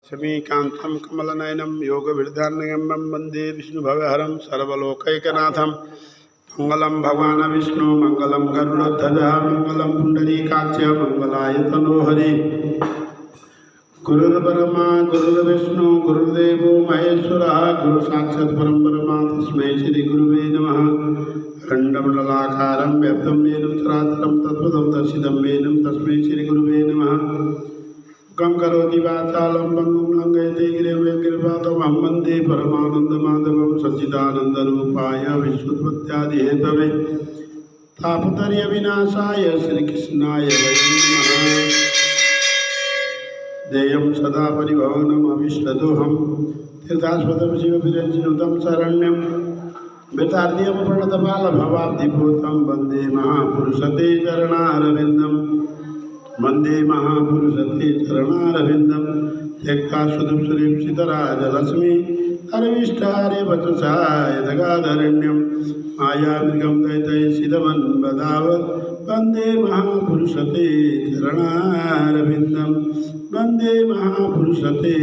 लक्ष्मीकान्तं कमलनयनं योगविरधान्यगम्यं वन्दे विष्णुभवहरं सर्वलोकैकनाथं। मङ्गलं भगवान् विष्णु मङ्गलं गरुडध्वजः मङ्गलं पुण्डरीकाक्ष मङ्गलाय तनोहरि। गुरुर्ब्रह्मा गुरुर्विष्णु गुरुर्देवो महेश्वरः गुरुसाक्षात् परं ब्रह्म तस्मै श्रीगुरुवे नमः। खण्डमण्डलाकारं व्याप्तं येन चराचरं तत्त्वं दर्शितं येन तस्मै श्रीगुरुवे नमः। मुखं करोति वाचालं पङ्गुं लङ्घयते गिरिं यत्कृपातमहं वन्दे परमानन्दमाधवं सच्चिदानन्दरूपाय विश्वोत्पत्त्यादिहेतवे तापत्रयविनाशाय श्रीकृष्णाय वयं नमः। देयं सदा परिभवनमविष्टदोहं तीर्थास्पदं शिवविरञ्जिनुतं शरण्यं वेदार्ध्यं प्रणतपालभवाब्धिभूतं वन्दे महापुरुषते चरणारविन्दं। वन्दे महापुरुषते चरणारविन्दं त्यक्त्वा सुदुःसुरीं सीतराजलक्ष्मी अरविष्टारे वचसा यदगाधरण्यं मायामृगं दैतैसिदमन् वदावत्। वन्दे महापुरुषते चरणारविन्दं वन्दे महापुरुषते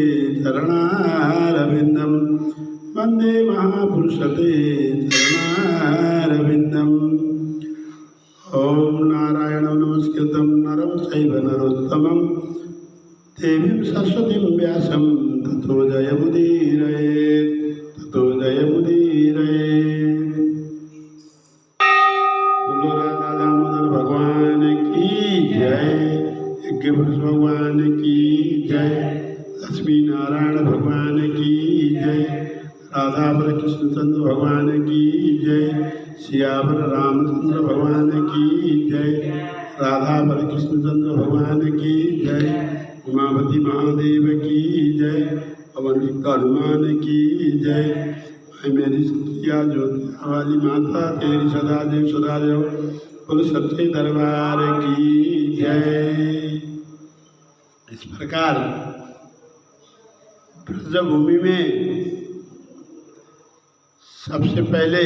चरणारविन्दं वन्दे महापुरुषते चरणारविन्दम्। ओम नारायणं नमस्कृतं नरं चैव नरोत्तमं देवीं सरस्वतीं व्यासं ततो जयमुदीरयेत् ततो जयमुदीरयेत्। बोलो राधा दामोदर भगवान की जय, यज्ञ पुरुष भगवान की जय, लक्ष्मी नारायण भगवान की जय, राधा वर कृष्णचंद्र भगवान की जय, सियावर रामचंद्र भगवान की जय, राधा वर कृष्णचंद्र भगवान की जय, उमापति महादेव की जय, पवन हनुमान की जय। मेरी सत्या ज्योतिया वाली माता तेरी सदादेव सदादेव बोल सच्चे दरबार की जय। इस प्रकार ब्रजभूमि में सबसे पहले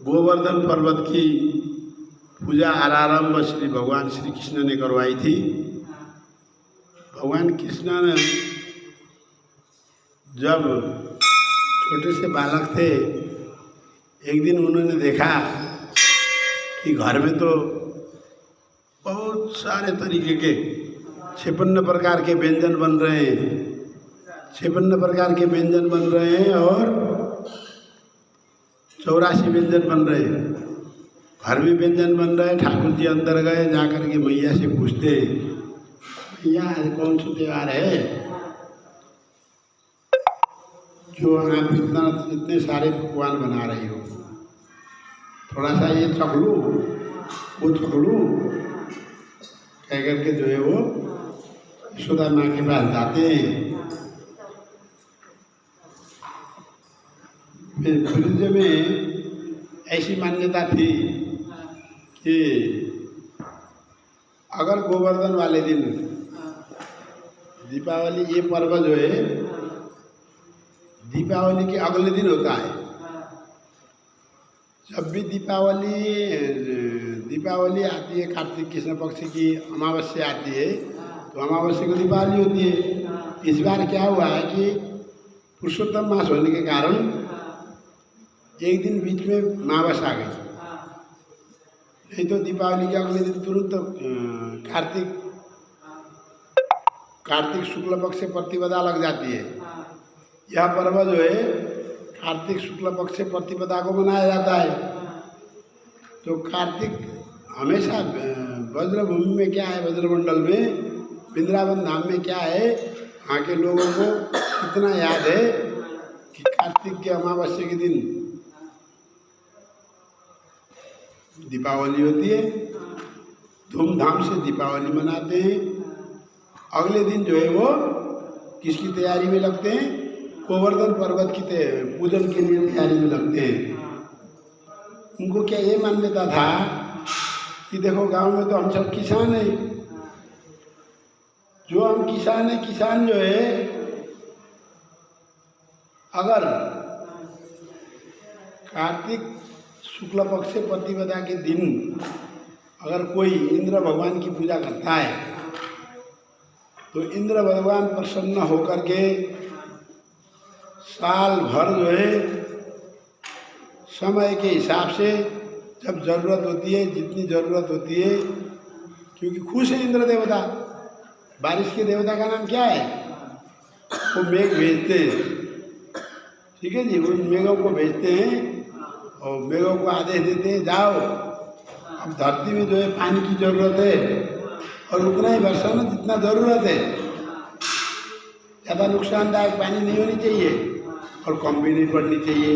गोवर्धन पर्वत की पूजा आरंभ श्री भगवान श्री कृष्ण ने करवाई थी। भगवान कृष्ण ने जब छोटे से बालक थे, एक दिन उन्होंने देखा कि घर में तो बहुत सारे तरीके के 56 प्रकार के व्यंजन बन रहे हैं, 56 प्रकार के व्यंजन बन रहे हैं और 84 व्यंजन बन रहे हैं। घर में व्यंजन बन रहे हैं। ठाकुर जी अंदर गए, जाकर के मैया से पूछते, मैया आज कौन सा त्योहार है जो आप इतने सारे पकवान बना रही हो? थोड़ा सा ये चख लूँ वो चख लूँ कह करके जो है वो यशोदा माँ के पास जाते हैं। फ्रिज में ऐसी मान्यता थी कि अगर गोवर्धन वाले दिन दीपावली, ये पर्व जो है दीपावली के अगले दिन होता है। जब भी दीपावली आती है, कार्तिक कृष्ण पक्ष की अमावस्या आती है, तो अमावस्या को दीपावली होती है। इस बार क्या हुआ है कि पुरुषोत्तम मास होने के कारण एक दिन बीच में मावस आ गई, नहीं तो दीपावली के अगले दिन तुरंत कार्तिक शुक्ल पक्ष से प्रतिपदा लग जाती है। यह पर्व जो है कार्तिक शुक्ल पक्ष से प्रतिपदा को मनाया जाता है। तो कार्तिक हमेशा वज्रभूमि में क्या है, वज्रमंडल में वृंदावन धाम में क्या है, वहाँ के लोगों को इतना याद है कि कार्तिक के अमावस्या के दिन दीपावली होती है, धूमधाम से दीपावली मनाते हैं। अगले दिन जो है वो किसकी तैयारी में लगते हैं? गोवर्धन पर्वत की पूजन के लिए तैयारी में लगते हैं। उनको क्या ये मान्यता था कि देखो गांव में तो हम सब किसान हैं, जो हम किसान हैं, किसान जो है अगर कार्तिक शुक्ल पक्ष से प्रतिपदा के दिन अगर कोई इंद्र भगवान की पूजा करता है तो इंद्र भगवान प्रसन्न होकर के साल भर जो है समय के हिसाब से जब जरूरत होती है, जितनी जरूरत होती है, क्योंकि खुश है इंद्र देवता। बारिश के देवता का नाम क्या है? वो मेघ भेजते हैं, ठीक है जी। उन मेघों को भेजते हैं और मेघों को आदेश देते हैं, जाओ अब धरती में जो है पानी की जरूरत है और उतना ही वर्षा में जितना जरूरत है। ज़्यादा नुकसानदायक पानी नहीं होनी चाहिए और कम भी नहीं पड़नी चाहिए।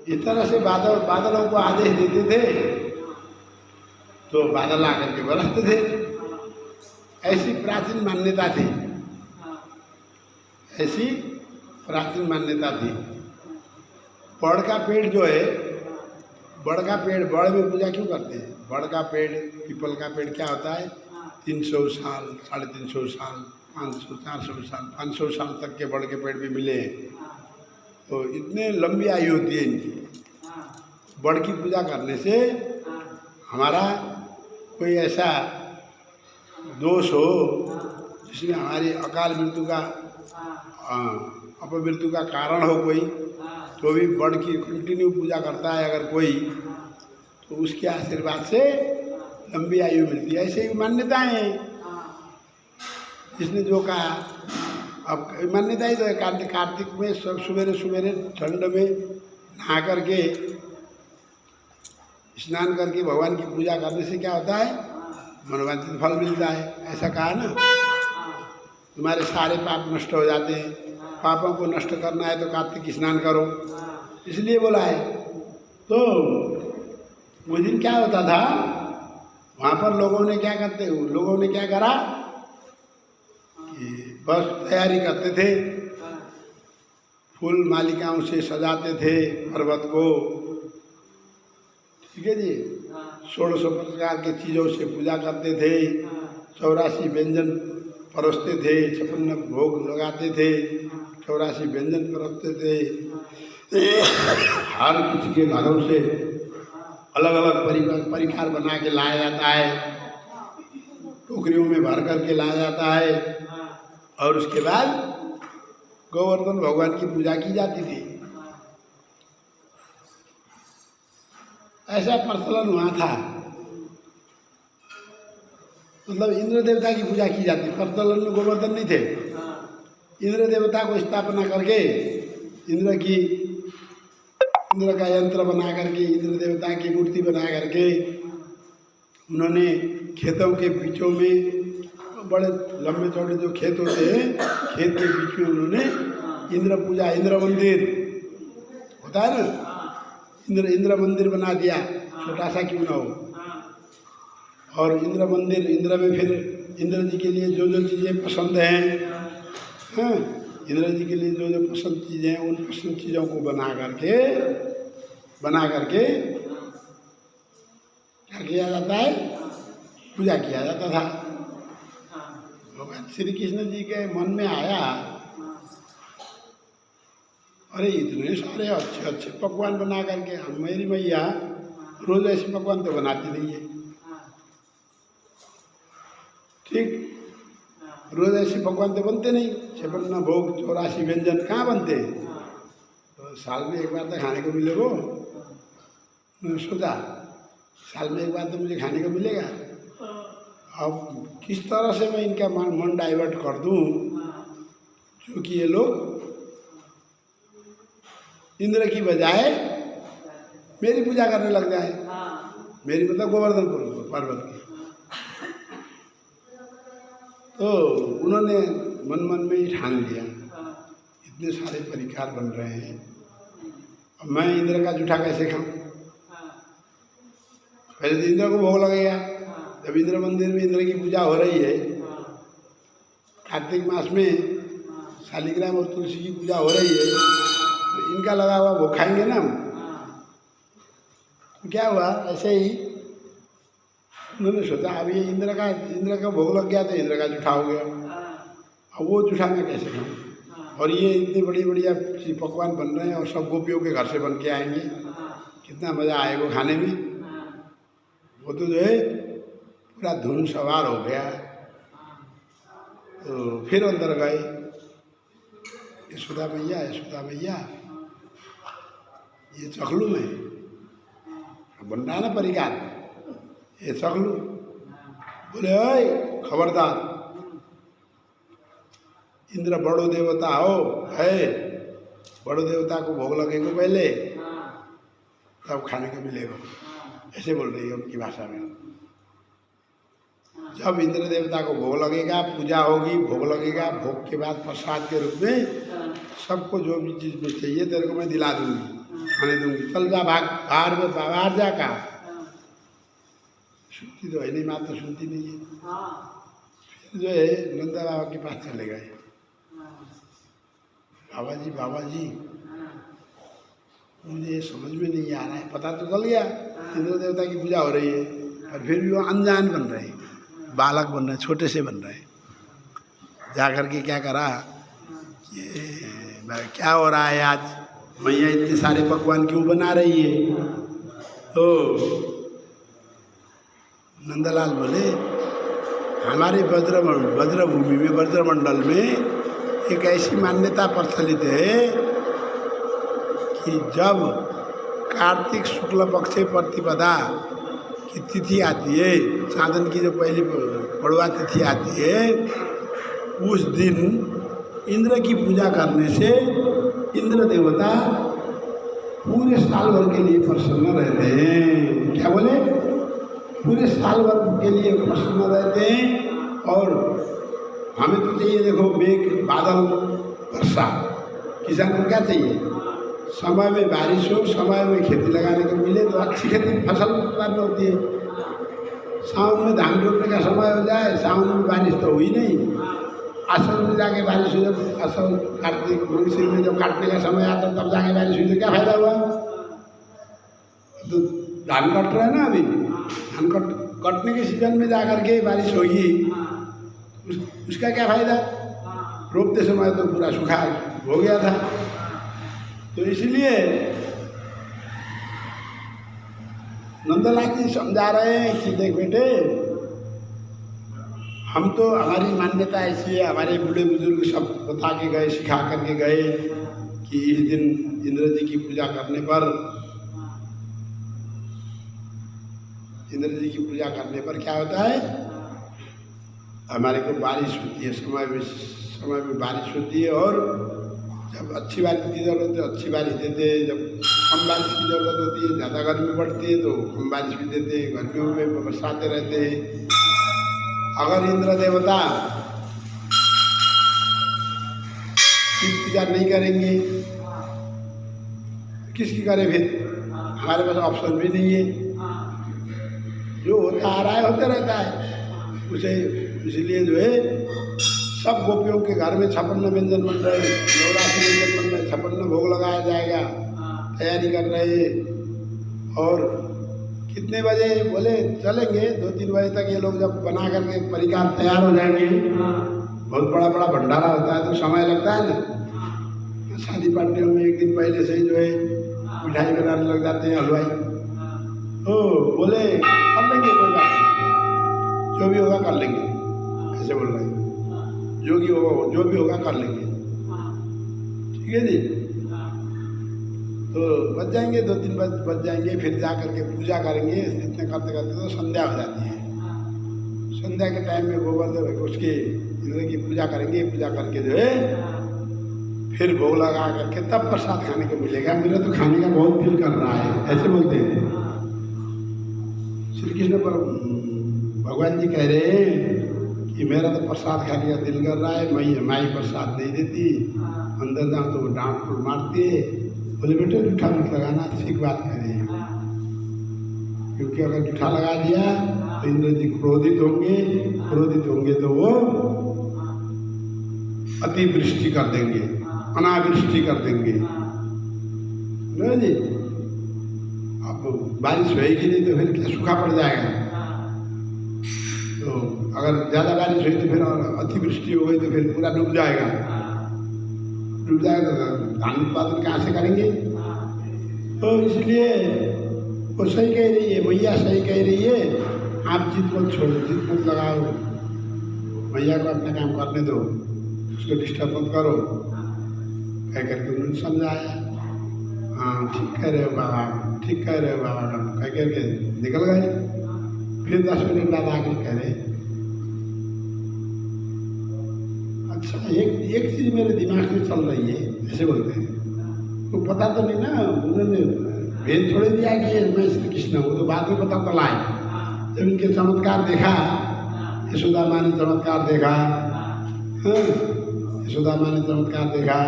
इस तरह से बादलों को आदेश देते थे तो बादल आकर के बरसते थे। ऐसी प्राचीन मान्यता थी, ऐसी प्राचीन मान्यता थी। बड़ का पेड़ जो है, बड़ का पेड़, बड़ में पूजा क्यों करते हैं? बड़ का पेड़, पीपल का पेड़ क्या होता है? 300 साल, 350 साल, 500, 400 साल, 500 साल तक के बड़ के पेड़ भी मिले हैं। तो इतने लंबी आयु होती है इनकी। बड़ की पूजा करने से हमारा कोई ऐसा दोष हो जिसमें हमारी अकाल मृत्यु का, अपमृत्यु का कारण हो कोई, तो भी बड़ की कंटिन्यू पूजा करता है अगर कोई, तो उसके आशीर्वाद से लंबी आयु मिलती है। ऐसे ही मान्यताएं हैं। जिसने जो कहा, अब मान्यता ही तो है। कार्तिक में सब सवेरे सवेरे ठंड में नहा करके, स्नान करके भगवान की पूजा करने से क्या होता है? मनोवांछित फल मिलता है। ऐसा कहा ना, तुम्हारे सारे पाप नष्ट हो जाते हैं। पापों को नष्ट करना है तो कार्तिक स्नान करो, इसलिए बोला है। तो उस दिन क्या होता था, वहाँ पर लोगों ने क्या करते, लोगों ने क्या करा कि बस तैयारी करते थे, फूल मालिकाओं से सजाते थे पर्वत को, ठीक है जी। 1600 प्रकार के चीज़ों से पूजा करते थे, 84 व्यंजन परोसते थे, 56 भोग लगाते थे, 84 व्यंजन परोसते थे। हर किसी के घरों से अलग अलग परिकार बना के लाया जाता है, टोकरियों में भर करके लाया जाता है और उसके बाद गोवर्धन भगवान की पूजा की जाती थी। ऐसा प्रचलन हुआ था, मतलब इंद्र देवता की पूजा की जाती। प्रचलन में गोवर्धन नहीं थे। इंद्र देवता को स्थापना करके इंद्र का यंत्र बना करके, इंद्र देवता की मूर्ति बना करके उन्होंने खेतों के बीचों में, बड़े लंबे चौड़े जो खेत होते हैं, खेत के बीच में उन्होंने इंद्र पूजा, इंद्र मंदिर होता है ना, इंद्र मंदिर बना दिया, छोटा सा क्यों ना हो। और इंद्र मंदिर, इंद्र में फिर इंद्र जी के लिए जो जो चीज़ें पसंद हैं, हाँ, इंद्र जी के लिए जो जो पसंद चीज़ें हैं, उन पसंद चीज़ों को बना करके क्या किया जाता है? पूजा किया जाता था। भगवान श्री कृष्ण जी के मन में आया, अरे इतने सारे अच्छे अच्छे पकवान बना करके, मेरी मैया रोज ऐसे पकवान तो बनाती नहीं है, ठीक, रोज ऐसे पकवान तो बनते नहीं। 56 भोग, 84 व्यंजन कहाँ बनते हैं? तो साल में एक बार तो खाने को मिले। वो मैंने सोचा साल में एक बार तो मुझे खाने को मिलेगा। अब किस तरह से मैं इनका मन डाइवर्ट कर दूं, क्योंकि ये लोग इंद्र की बजाय मेरी पूजा करने लग जाए। मेरी मतलब गोवर्धन पर्वत की। तो उन्होंने मन में ही ठान लिया, इतने सारे परिकार बन रहे हैं, अब मैं इंद्र का जूठा कैसे खाऊं? पहले तो इंद्र को भोग लगेगा। जब इंद्र मंदिर में इंद्र की पूजा हो रही है, कार्तिक मास में शालिग्राम और तुलसी की पूजा हो रही है, तो इनका लगा हुआ भोग खाएंगे ना हम। तो क्या हुआ, ऐसे ही उन्होंने सोचा अब ये इंद्र का भोग लग गया तो इंद्र का जूठा हो गया, अब वो जूठा मैं कैसे खाऊं? और ये इतनी बड़ी बढ़िया पकवान बन रहे हैं और सब गोपियों के घर से बन के आएंगे, कितना मज़ा आएगा खाने में। वो तो जो है पूरा धुन सवार हो गया। तो फिर अंदर गए, यशोदा मैया ये चखलू में बन रहा ना परिकार, ये चखलू। बोले ओए खबरदार, इंद्र बड़ो देवता हो है, बड़ो देवता को भोग लगेगा पहले तब खाने को मिलेगा, ऐसे बोल रही है उनकी भाषा में। जब इंद्र देवता को भोग लगेगा, पूजा होगी, भोग लगेगा, भोग के बाद प्रसाद के रूप में सबको जो भी चीज़ में चाहिए तेरे को मैं दिला दूंगी, खाने दूंगी, चल जा भाग बाहर जा का। सुनती तो है नहीं, माँ तो सुनती नहीं है। फिर जो है नंदा बाबा के पास चले गए, बाबा जी मुझे समझ में नहीं आ रहा है, पता तो चल गया इंद्र देवता की पूजा हो रही है, पर फिर भी वो अनजान बन रहे, बालक बन रहे, छोटे से बन रहे। जा कर के क्या करा, ये क्या हो रहा है आज, मैया इतने सारे पकवान क्यों बना रही है? तो नंदलाल बोले हमारे ब्रजभूमि में, ब्रजमंडल में एक ऐसी मान्यता प्रचलित है कि जब कार्तिक शुक्ल पक्ष प्रतिपदा की तिथि आती है, साधन की जो पहली पड़वा तिथि आती है, उस दिन इंद्र की पूजा करने से इंद्र देवता पूरे साल भर के लिए प्रसन्न रहते हैं। क्या बोले? पूरे साल भर के लिए प्रसन्न रहते हैं। और हमें तो चाहिए देखो मेघ, बादल, वर्षा। किसान को क्या चाहिए? समय में बारिश हो, समय में खेती लगाने को मिले तो अच्छी खेती फसल उत्पन्न होती है। सावन में धान रोपने का समय हो जाए, सावन में बारिश तो हुई नहीं, आसवन में जाके बारिश हो जाए, आसवन कार्तिक महीने में जब काटने का समय आता तब जाके बारिश हुई तो क्या फायदा हुआ? तो धान कट रहा है ना, अभी धान कटने के सीजन में जाकर के बारिश होगी, उसका क्या फायदा? रोपते समय तो पूरा सूखा हो गया था। तो इसलिए नंदलाल जी समझा रहे हैं कि देख बेटे, हम तो हमारी मान्यता ऐसी है, हमारे बूढ़े बुजुर्ग सब बता के गए, सिखा करके गए कि इस दिन इंद्र जी की पूजा करने पर, इंद्र जी की पूजा करने पर क्या होता है, हमारे को बारिश होती है, समय में बारिश होती है। और जब अच्छी बारिश की ज़रूरत है अच्छी बारिश देते हैं, जब कम बारिश की ज़रूरत होती है, ज़्यादा गर्मी पड़ती है तो कम बारिश भी देते हैं, गर्मियों में बरसाते रहते हैं। अगर इंद्र देवता की पूजा नहीं करेंगे किसकी करें फिर? हमारे पास ऑप्शन भी नहीं है, जो होता आ रहा है होता रहता है उसे। इसलिए जो है सब गोपियों के घर में 56 व्यंजन बन रहे हैं, 84 व्यंजन बन रहे, 56 भोग लगाया जाएगा, तैयारी कर रहे हैं। और कितने बजे बोले चलेंगे? 2-3 बजे तक ये लोग जब बना करके परिकार तैयार हो जाएंगे, बहुत बड़ा बड़ा भंडारा होता है तो समय लगता है ना। शादी पार्टियों में एक दिन पहले से ही जो है मिठाई बनाने लग जाते हैं हलवाई। तो बोले कर लेंगे, कोई बात नहीं, जो भी होगा कर लेंगे, ऐसे बोल रहे हैं, जो भी होगा कर लेंगे, ठीक है जी। तो बच जाएंगे 2-3 बज जाएंगे, फिर जा करके पूजा करेंगे। इतने करते करते तो संध्या हो जाती है। संध्या के टाइम में गोवर्धन उसके इंद्र की पूजा करेंगे, पूजा करके जो है फिर भोग लगा करके तब प्रसाद खाने को मिलेगा। मेरा तो खाने का बहुत दिल कर रहा है, ऐसे बोलते हैं। श्री कृष्ण पर भगवान जी कह रहे हैं कि मेरा तो प्रसाद खाने का दिल कर रहा है, माई प्रसाद नहीं देती, अंदर जाऊँ तो वो डांट फूट मारती है। बोले बेटे जूठा मत लगाना, ठीक बात करें, क्योंकि अगर जूठा लगा दिया तो इंद्र जी क्रोधित होंगे तो वो अतिवृष्टि कर देंगे, अनावृष्टि कर देंगे ना जी। अब बारिश होएगी नहीं तो फिर क्या सूखा पड़ जाएगा। तो अगर ज़्यादा बारिश हुई तो फिर अतिवृष्टि हो गई तो फिर पूरा डूब जाएगा तो धान उत्पादन कहाँ से करेंगे? तो इसलिए वो सही कह रही है, मैया सही कह रही है, आप जिद मत छोड़ो, जिद मत लगाओ, मैया को अपना काम करने दो, उसको डिस्टर्ब मत करो, कह करके उन्होंने समझाया। हाँ ठीक कह रहे हो बाबा, ठीक कह रहे हो बाबा, कह करके निकल गए। फिर 10 मिनट बाद आकर कह रहे, अच्छा एक चीज़ मेरे दिमाग में चल रही है, ऐसे बोलते हैं। तो पता तो नहीं ना, उन्होंने भेद थोड़े दिया कि मैं श्री कृष्ण हूँ, तो बाद में पता चला है। जब इनके चमत्कार देखा, यशोदा माँ ने चमत्कार देखा, हाँ यशोदा माँ ने चमत्कार देखा,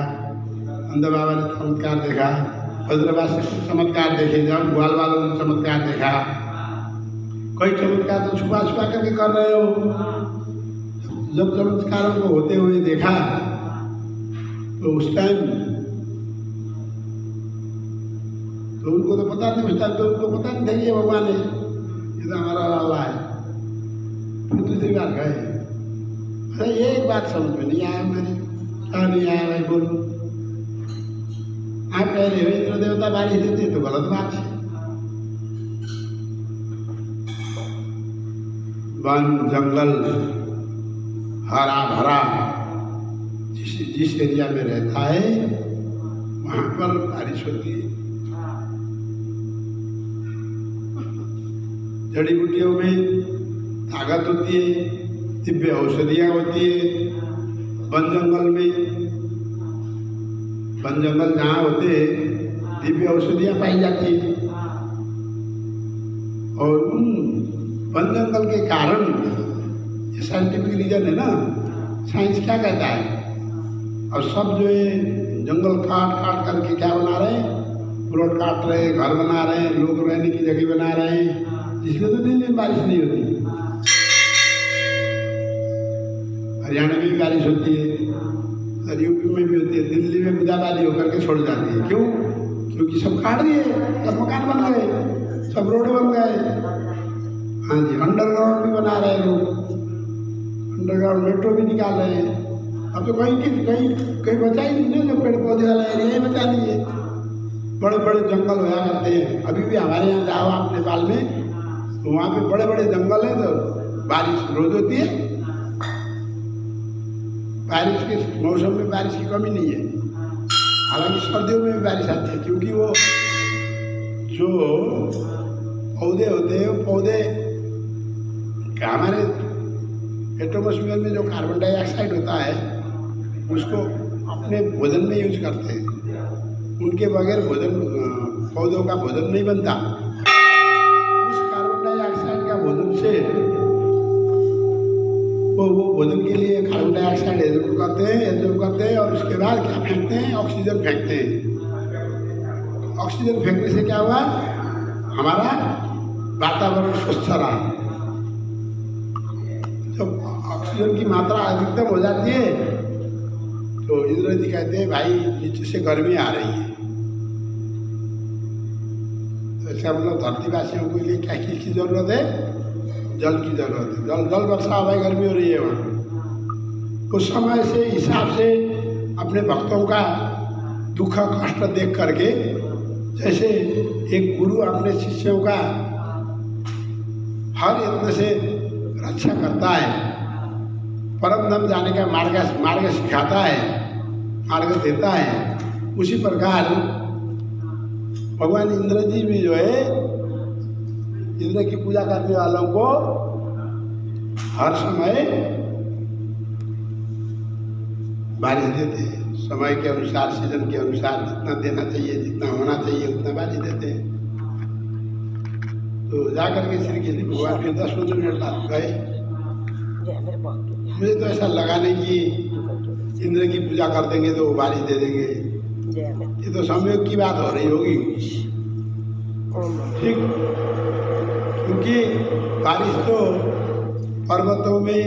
नंद बाबा ने चमत्कार देखा, भद्रवास ने चमत्कार देखे, जब ग्वाल वालों ने चमत्कार देखा, कोई चमत्कार तो छुपा छुपा करके कर रहे हो। जब चमत्कारों को होते हुए देखा तो उस टाइम तो उनको तो पता नहीं, उस टाइम तो उनको पता नहीं था कि भगवान है, ये तो हमारा लाला है। फिर दूसरी बार गए, अरे ये एक बात समझ में नहीं आया मेरे, क्या नहीं आया भाई बोलो। आप कह रहे हो इंद्र देवता बारिश देते तो गलत बात है। वन जंगल हरा भरा जिस एरिया में रहता है वहां पर बारिश होती है। जड़ी बूटियों में ताकत होती है, दिव्य औषधियाँ होती है। वन जंगल जहाँ होते दिव्य औषधियाँ पाई जाती है। और उन वन जंगल के कारण, ये साइंटिफिक रीजन है ना, साइंस क्या कहता है, अब सब जो है जंगल काट काट करके क्या बना रहे हैं, प्लॉट काट रहे हैं, घर बना रहे हैं, लोग रहने की जगह बना रहे हैं, जिसमें तो दिल्ली में बारिश नहीं होती। हरियाणा में भी बारिश होती है, और यूपी में भी होती है, दिल्ली में बुदाबादी होकर के छोड़ जाती है। क्यों? क्योंकि सब काट दिए, सब मकान बन गए, सब रोड बन गए। हाँ जी, अंडरग्राउंड भी बना रहे हैं लोग, अंडरग्राउंड मेट्रो भी निकाल रहे हैं। अब तो कहीं बचा ही नहीं ना, जो पेड़ पौधे वाला एरिया ही बचा नहीं है। बड़े बड़े जंगल होया करते हैं, अभी भी हमारे यहाँ जाओ आप नेपाल में, तो वहाँ पे बड़े बड़े जंगल हैं, तो बारिश रोज होती है। बारिश के मौसम में बारिश की कमी नहीं है, हालांकि सर्दियों में भी बारिश आती है, क्योंकि वो जो पौधे होते हैं, वो पौधे हमारे एटमॉस्फेयर में जो कार्बन डाइऑक्साइड होता है उसको अपने भोजन में यूज करते हैं। उनके बगैर पौधों का भोजन नहीं बनता। उस कार्बन डाइऑक्साइड का भोजन से वो भोजन के लिए कार्बन डाइऑक्साइड एब्जॉर्ब करते हैं और उसके बाद क्या फेंकते हैं, ऑक्सीजन फेंकते हैं। ऑक्सीजन फेंकने से क्या हुआ, हमारा वातावरण स्वच्छ रहा। जब ऑक्सीजन की मात्रा अधिकतम हो जाती है तो इंद्र जी कहते हैं भाई नीचे से गर्मी आ रही है। तो इसका मतलब धरतीवासियों के लिए क्या किसकी जरूरत है, जल की जरूरत है। जल वर्षा भाई, गर्मी हो रही है वहाँ। उस समय से हिसाब से अपने भक्तों का दुख कष्ट देख करके, जैसे एक गुरु अपने शिष्यों का हर यत्न से रक्षा करता है, परम धाम जाने का मार्ग सिखाता है, मार्ग देता है, उसी प्रकार भगवान इंद्र जी भी जो है इंद्र की पूजा करने वालों को हर समय बारिश देते हैं। समय के अनुसार, सीजन के अनुसार जितना देना चाहिए, जितना होना चाहिए उतना बारिश देते हैं। तो जाकर के श्री कृष्ण भगवान फिर 10-15 मिनट बाद गए। मुझे तो ऐसा लगा नहीं कि इंद्र की पूजा कर देंगे तो वो बारिश दे देंगे, ये तो संयोग की बात हो रही होगी, ठीक। क्योंकि बारिश तो पर्वतों में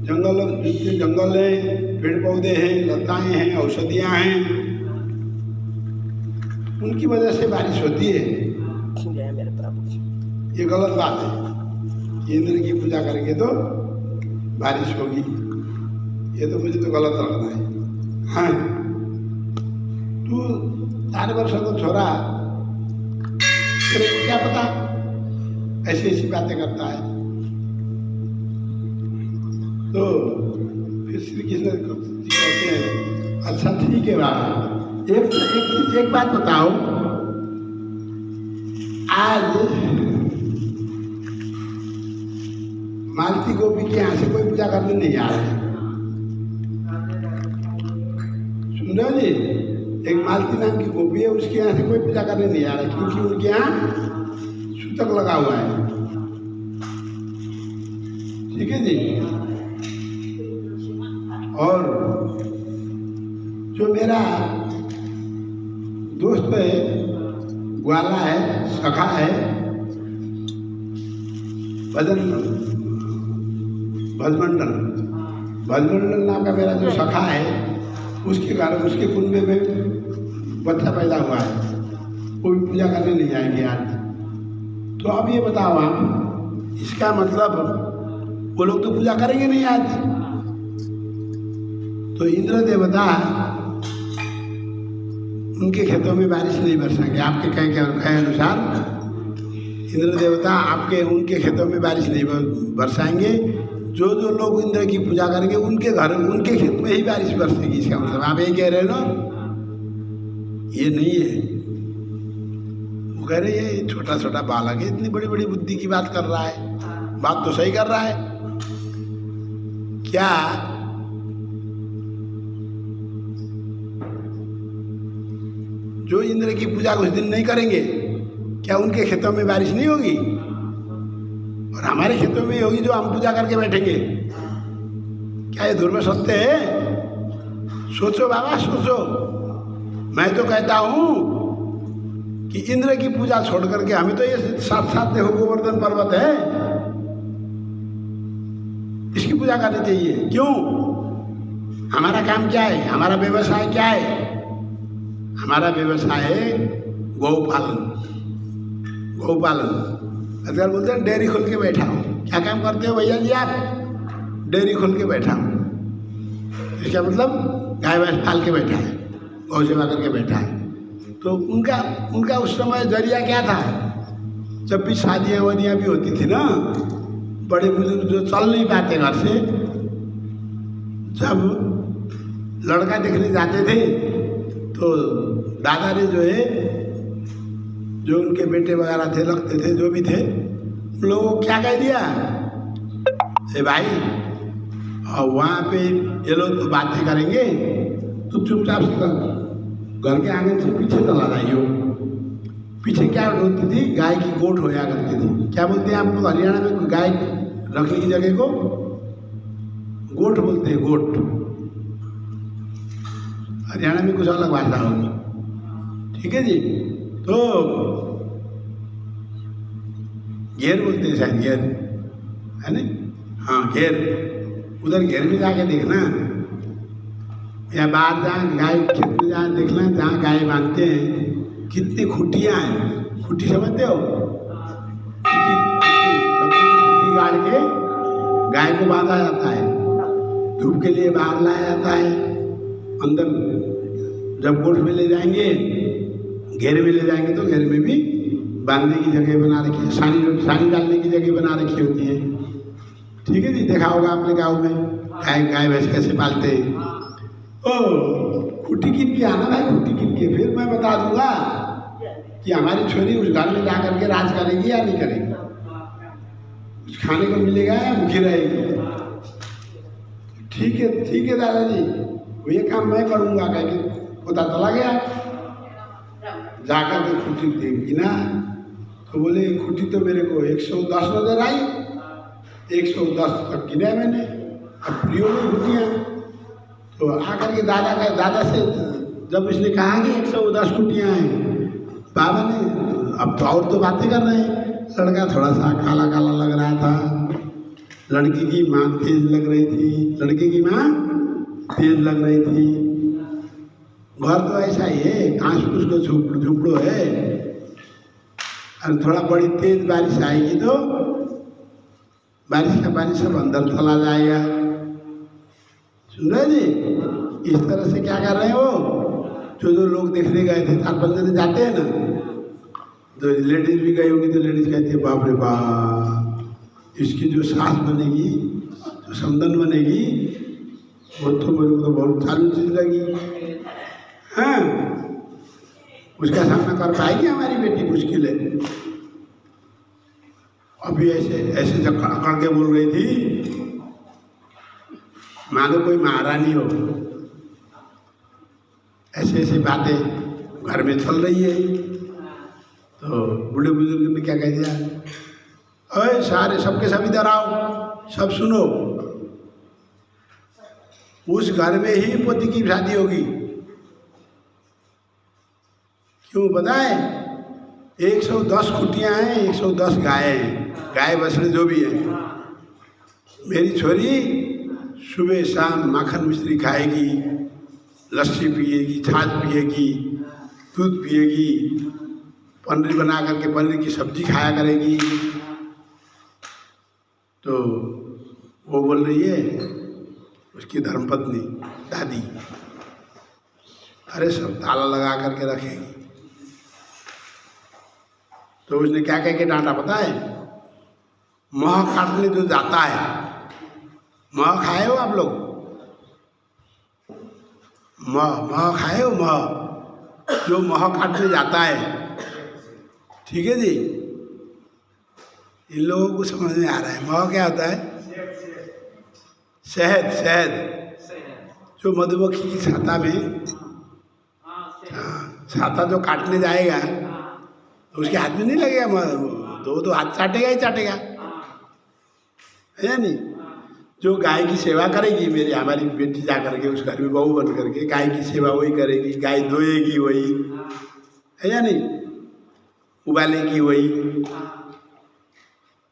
जितने जंगल हैं, पेड़ पौधे हैं, लताएं हैं, औषधियाँ हैं, उनकी वजह से बारिश होती है। ये गलत बात है, इंद्र की पूजा करेंगे तो बारिश होगी, ये तो मुझे तो गलत लग रहा है। हाँ, तू 4 वर्षों का छोरा, तेरे को क्या पता ऐसी ऐसी बातें करता है। तो फिर श्री कृष्ण जी कहते हैं अच्छा ठीक है बाबा, एक बात बताओ, आज मालती गोपी के यहाँ से कोई पूजा करने नहीं आ रहे, सुन रहे हो जी? एक मालती नाम की गोपी है, उसके यहाँ से कोई पूजा करने नहीं आ रहा, क्योंकि उनके यहाँ सूतक लगा हुआ है। ठीक है जी। और जो मेरा दोस्त है, ग्वाला है, सखा है, भजमंडल नाम का मेरा जो सखा है, उसके कारण उसके कुंबे में बच्चा पैदा हुआ है, वो भी पूजा करने नहीं आएंगे आज। तो अब ये बताओ आप, इसका मतलब वो लोग तो पूजा करेंगे नहीं आज। तो इंद्र देवता उनके खेतों में बारिश नहीं बरसाएंगे, आपके कहे अनुसार इंद्र देवता आपके उनके खेतों में बारिश नहीं बरसाएंगे। जो जो लोग इंद्र की पूजा करेंगे उनके घर उनके खेत में ही बारिश बरसेगी। इसका मतलब आप यही कह रहे हो ना? ये नहीं है, वो कह रहे ये छोटा छोटा बालक है, इतनी बड़ी बड़ी बुद्धि की बात कर रहा है, बात तो सही कर रहा है। क्या जो इंद्र की पूजा कुछ दिन नहीं करेंगे, क्या उनके खेतों में बारिश नहीं होगी? और हमारे खेतों में होगी जो हम पूजा करके बैठेंगे। क्या ये ध्रुव सत्य है? सोचो बाबा, सोचो। मैं तो कहता हूं कि इंद्र की पूजा छोड़ करके हमें तो ये साथ साथ देखो गोवर्धन पर्वत है, इसकी पूजा करनी चाहिए। क्यों? हमारा काम क्या है? हमारा व्यवसाय क्या है? हमारा व्यवसाय है गौपालन। गौपालन अगर बोलते हैं डेयरी खोल के बैठा हूँ। क्या काम करते हो भैया जी आप? डेयरी खोल के बैठा हूँ। इसका मतलब गाय भैंस पाल के बैठा है, गौ सेवा करके बैठा है। तो उनका उस समय जरिया क्या था? जब भी शादियाँ वादियाँ भी होती थी ना, बड़े बुजुर्ग जो चल नहीं पाते घर से, जब लड़का देखने जाते थे तो दादा ने जो है, जो उनके बेटे वगैरह थे, लगते थे, जो भी थे, उन लोगों को क्या कह दिया, ए भाई और वहाँ पे ये लोग तो बातें करेंगे, तो चुपचाप से घर के आंगन से पीछे चला जाइयो। पीछे क्या होती थी? गाय की गोठ होया करती थी। क्या बोलते हैं आपको हरियाणा में गाय रखने की जगह को? गोठ बोलते हैं, गोठ। हरियाणा में कुछ अलग भाषा होगी। ठीक है जी। तो घेर बोलते हैं शायद, घेर है ना? हाँ, घेर। उधर घेर में जाके देखना, या बाहर जहाँ गाय खेत में जहाँ देखना, जहाँ गाय बांधते हैं, कितनी खुटियाँ हैं। खुटी समझते हो? खुटी गाड़ के गाय को बांधा जाता है, धूप के लिए बाहर लाया जाता है। अंदर जब गोठ में ले जाएंगे, घेरे में ले जाएंगे, तो घेरे में भी बांधने की जगह बना रखी है, सानी डालने की जगह बना रखी होती है। ठीक है जी, देखा होगा आपने गाँव में गाय भैंस कैसे पालते हैं। खुटी गिन के आना भाई, खुटी गिन के, फिर मैं बता दूंगा कि हमारी छोरी उस घर में जा करके राज करेगी या नहीं करेगी, कुछ खाने को मिलेगा या भूखी रहेगी। ठीक है दादाजी, वो ये काम मैं करूँगा, कह के पता चला गया। जाकर के खुटी गिना तो बोले खुटी तो मेरे को 110 नजर आई। 110 तक गिना मैंने, अब प्रियो में खुटियाँ। तो आकर के दादा से जब इसने कहा कि 110 खुटियाँ हैं, बाबा ने अब तो और तो बातें कर रहे हैं। लड़का थोड़ा सा काला काला लग रहा था, लड़की की माँ तेज लग रही थी, लड़के की माँ तेज लग रही थी। घर तो ऐसा ही है, घास फूस को झुपड़ो है, और थोड़ा बड़ी तेज बारिश आएगी तो बारिश का पानी सब अंदर चला जाएगा। सुन रहे जी? इस तरह से क्या कर रहे हैं वो जो लोग देखने गए थे, 4-5 जने जाते हैं ना, तो लेडीज भी गई होगी, तो लेडीज कहती है बाप रे बाप, इसकी जो सास बनेगी, जो समदन बनेगी वो तो मेरे को तो बहुत चालू चीज लगी। हाँ, उसका सामना कर पाएगी हमारी बेटी? मुश्किल है। अभी ऐसे ऐसे जब अकड़ के बोल रही थी, मानो कोई महारानी हो। ऐसे ऐसी बातें घर में चल रही है। तो बूढ़े बुजुर्ग ने क्या कह दिया, अरे सारे सबके सब इधर आओ, सब सुनो, उस घर में ही पोती की शादी होगी। क्यों पता है? 110 कुटियां हैं, 110 गाय हैं, गाय बछड़े जो भी हैं। मेरी छोरी सुबह शाम माखन मिश्री खाएगी, लस्सी पिएगी, छाछ पिएगी, दूध पिएगी, पनीर बना करके पनीर की सब्जी खाया करेगी। तो वो बोल रही है उसकी धर्मपत्नी दादी, अरे सब ताला लगा करके रखेगी। तो उसने क्या कह के डांटा पता है? मह काटने जो जाता है, मह खाए हो आप लोग? मह खाए हो? मह, जो मह काटने जाता है, ठीक है जी, इन लोगों को समझ में आ रहा है। मह क्या होता है? शहद, शहद जो मधुमक्खी की छाता में, छाता जो काटने जाएगा तो उसके हाथ में नहीं लगेगा, तो हाथ चाटेगा ही चाटेगा, है या नहीं? जो गाय की सेवा करेगी, मेरी हमारी बेटी जा करके उस घर में बहू बन करके गाय की सेवा वही करेगी, गाय धोएगी वही, है या नहीं? उबालेगी वही,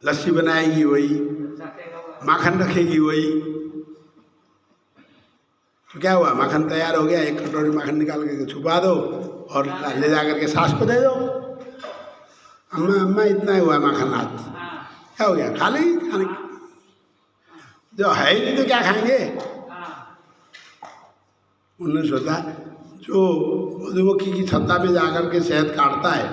लस्सी बनाएगी वही, माखन रखेगी वही। तो क्या हुआ? माखन तैयार हो गया, एक कटोरी माखन निकाल के छुपा दो और ले जा करके सास को दे दो, अम्मा अम्मा इतना हुआ माखन आज, क्या हो गया? खा लेंगे, खाने जो है ही नहीं तो क्या खाएंगे? उन्होंने सोचा जो मधुमक्खी की छत्ता में जाकर के शहद काटता है,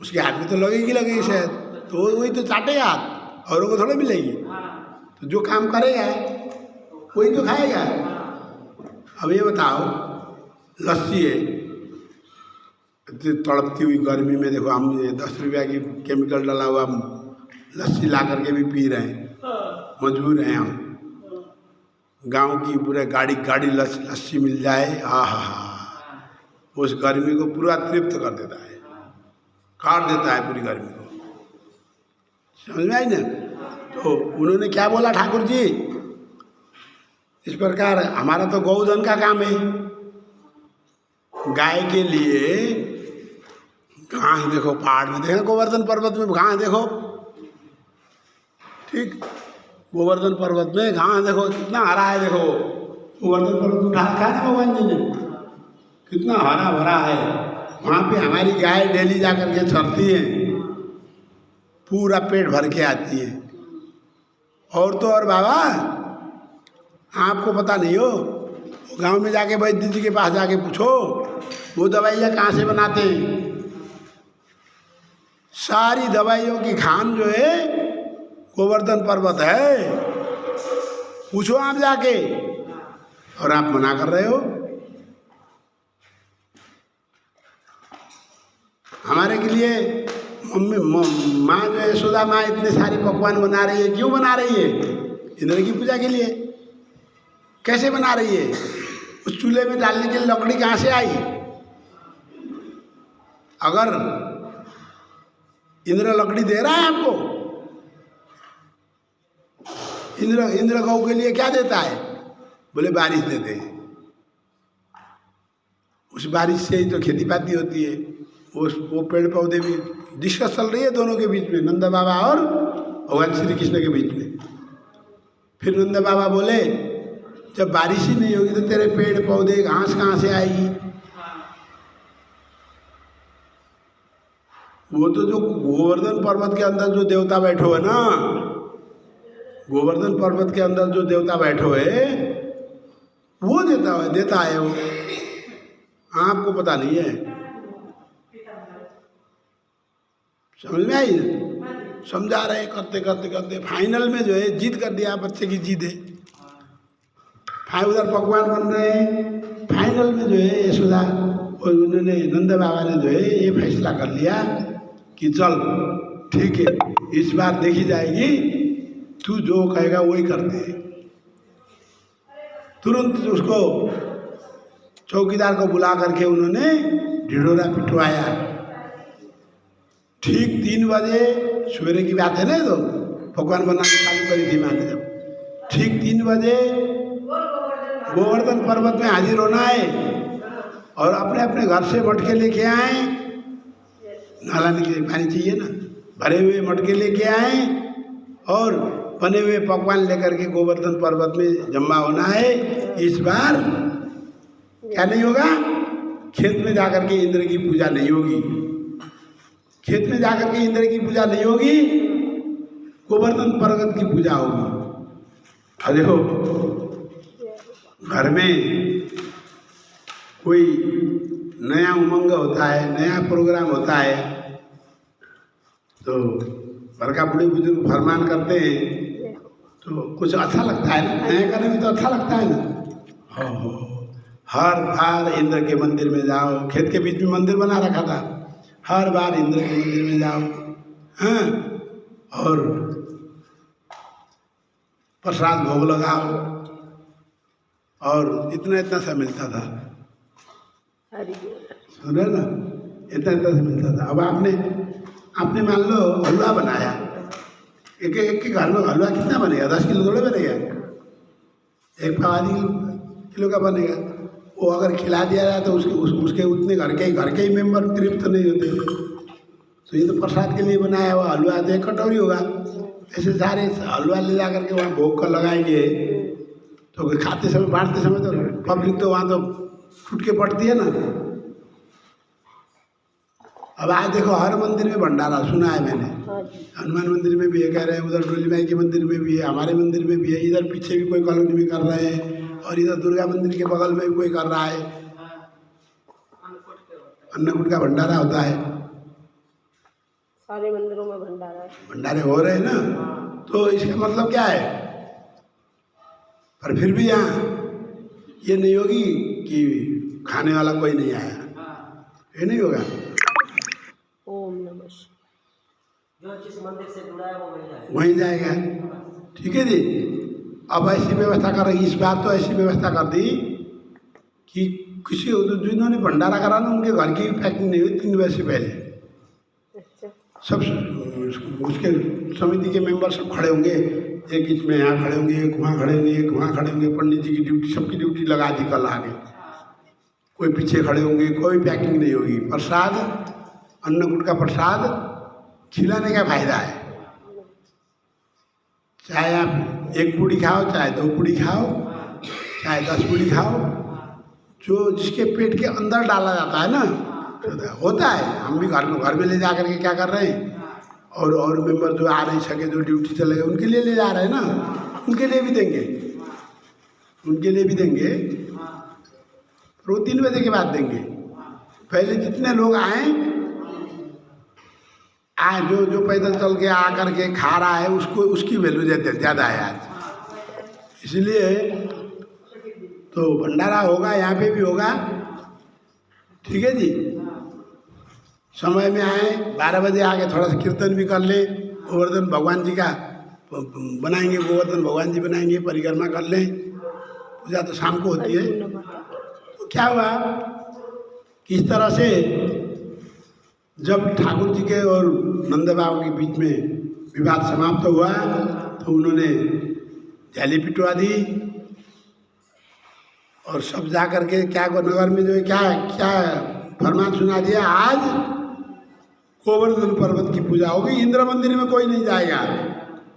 उसके हाथ में तो लगेगी शहद, तो वही तो चाटेगा हाथ, औरों को थोड़ा मिलेगी। तो जो काम करेगा वही तो खाएगा। अब ये बताओ, लस्सी है, तड़पती हुई गर्मी में, देखो हम 10 रुपया की केमिकल डाला हुआ लस्सी ला करके भी पी रहे हैं, मजबूर हैं हम। गांव की पूरे गाड़ी लस्सी मिल जाए, आहा, उस गर्मी को पूरा तृप्त कर देता है, काट देता है पूरी गर्मी को। समझ में आई ना? तो उन्होंने क्या बोला ठाकुर जी, इस प्रकार हमारा तो गौधन का काम है, गाय के लिए घास देखो, पहाड़ में देखो, गोवर्धन पर्वत में घास देखो, ठीक, गोवर्धन पर्वत में घास देखो कितना हरा है। देखो गोवर्धन पर्वत उठा रखा है ना भगवान जी ने, कितना हरा भरा है। वहाँ पे हमारी गाय डेली जा कर के चरती है, पूरा पेट भर के आती है। और तो और बाबा, आपको पता नहीं हो, गांव में जाके वैद्य जी के पास जाके पूछो, वो दवाइयाँ कहाँ से बनाते हैं। सारी दवाइयों की खान जो है गोवर्धन पर्वत है, पूछो आप जाके, और आप मना कर रहे हो। हमारे के लिए मम्मी माँ जो है यशोदा माँ इतने सारे पकवान बना रही है, क्यों बना रही है? इंद्र की पूजा के लिए। कैसे बना रही है? उस चूल्हे में डालने के लिए लकड़ी कहाँ से आई? अगर इंद्र लकड़ी दे रहा है आपको, इंद्र गौ के लिए क्या देता है? बोले बारिश देते हैं, उस बारिश से ही तो खेती बाती होती है। वो पेड़ पौधे भी, डिस्कस चल रही है दोनों के बीच में, नंद बाबा और भगवान श्री कृष्ण के बीच में। फिर नंद बाबा बोले, जब बारिश ही नहीं होगी तो तेरे पेड़ पौधे घास कहाँ से आएगी? वो तो जो गोवर्धन पर्वत के अंदर जो देवता बैठो है ना, गोवर्धन पर्वत के अंदर जो देवता बैठो है, वो देता है वो, आपको पता नहीं है। समझ में आई? समझा रहे, करते करते करते फाइनल में जो है जिद कर दिया, बच्चे की जिद है। उधर पकवान बन रहे हैं, फाइनल में जो है यशोदा और उन्होंने नंद बाबा ने जो है ये फैसला कर लिया कि चल ठीक है, इस बार देखी जाएगी, तू जो कहेगा वही करते हैं। तुरंत उसको चौकीदार को बुला करके उन्होंने ढिढोरा पिटवाया। ठीक 3 बजे सवेरे की बात है ना, तो पकवान बनाने चालू करी थी मैंने। जब ठीक 3 बजे गोवर्धन पर्वत में हाजिर होना है और अपने अपने घर से मटके लेके आए, नहाने के लिए पानी चाहिए ना, भरे हुए मटके लेके आए और बने हुए पकवान लेकर के गोवर्धन पर्वत में जमा होना है। इस बार क्या नहीं होगा, खेत में जाकर के इंद्र की पूजा नहीं होगी, खेत में जाकर के इंद्र की पूजा नहीं होगी, गोवर्धन पर्वत की पूजा होगी। और देखो घर में कोई नया उमंग होता है, नया प्रोग्राम होता है, तो घर का बड़े बुजुर्ग फरमान करते हैं तो कुछ अच्छा लगता है ना, नया करने में तो अच्छा लगता है ना। हो हर बार इंद्र के मंदिर में जाओ, खेत के बीच में मंदिर बना रखा था, हर बार इंद्र के मंदिर में जाओ, हाँ, और प्रसाद भोग लगाओ, और इतना इतना सा मिलता था, सुन रहे ना, इतना इतना सा मिलता था। अब आपने मान लो हलवा बनाया, एक के घर में हलवा कितना बनेगा, 10 किलो थोड़े बनेगा, 1 पाव आधी किलो का बनेगा। वो अगर खिला दिया जाए तो उसके उतने घर के ही मेंबर तृप्त नहीं होते। तो ये तो प्रसाद के लिए बनाया हुआ हलवा, तो 1 कटोरी होगा। ऐसे सारे हलवा ले जा करके वहाँ भोग कर लगाएंगे, तो खाते समय बांटते समय तो पब्लिक तो वहाँ तो फूट के पड़ती है ना। अब आज देखो हर मंदिर में भंडारा, सुना है मैंने, हनुमान मंदिर में भी है कह रहे हैं, उधर डोली माई के मंदिर में भी है, हमारे मंदिर में भी है, इधर पीछे भी कोई कॉलोनी में कर रहे हैं, और इधर दुर्गा मंदिर के बगल में भी कोई कर रहा है, अन्नकूट का भंडारा होता है। सारे मंदिरों में भंडारे हो रहे हैं ना, तो इसका मतलब क्या है। पर फिर भी यहाँ ये नहीं होगी कि खाने वाला कोई नहीं आया, ये नहीं होगा। ओम नमः शिवाय। जो जिस मंदिर से जुड़ा है वो वहीं जाएगा। ठीक है जी। अब ऐसी व्यवस्था कर रही, इस बार तो ऐसी व्यवस्था कर दी कि किसी जिन्होंने भंडारा करा ना, उनके घर की पैकिंग नहीं हुई 3 बजे से पहले। सब उसके समिति के मेंबर सब खड़े होंगे, एक इसमें यहाँ खड़े होंगे, एक वहाँ खड़े होंगे, एक वहाँ खड़े होंगे, पंडित जी की ड्यूटी, सबकी ड्यूटी लगा दी कल आगे। कोई पीछे खड़े होंगे, कोई पैकिंग नहीं होगी। प्रसाद, अन्नकूट का प्रसाद खिलाने का फायदा है। चाहे आप 1 पूड़ी खाओ, चाहे 2 पूड़ी खाओ, चाहे 10 पूड़ी खाओ, जो जिसके पेट के अंदर डाला जाता है ना, होता है। हम भी घर में ले जा करके क्या कर रहे हैं, और मेंबर जो आ नहीं सके, जो ड्यूटी चले गए, उनके लिए ले जा रहे हैं ना, उनके लिए भी देंगे, उनके लिए भी देंगे, पर वो 3 बजे के बाद देंगे। पहले जितने लोग आए जो पैदल चल के आ करके खा रहा है, उसको उसकी वैल्यू ज़्यादा है आज। इसलिए तो भंडारा होगा, यहाँ पे भी होगा। ठीक है जी। समय में आए, 12 बजे आके थोड़ा सा कीर्तन भी कर ले, गोवर्धन भगवान जी का बनाएंगे, गोवर्धन भगवान जी बनाएंगे, परिक्रमा कर लें। पूजा तो शाम को होती है। तो क्या हुआ कि इस तरह से जब ठाकुर जी के और नंद बाबा के बीच में विवाद समाप्त हुआ, तो उन्होंने जाली पिटवा दी, और सब जा करके क्या नगर में जो है क्या फरमान सुना दिया, आज गोवर्धन पर्वत की पूजा होगी, इंद्र मंदिर में कोई नहीं जाएगा,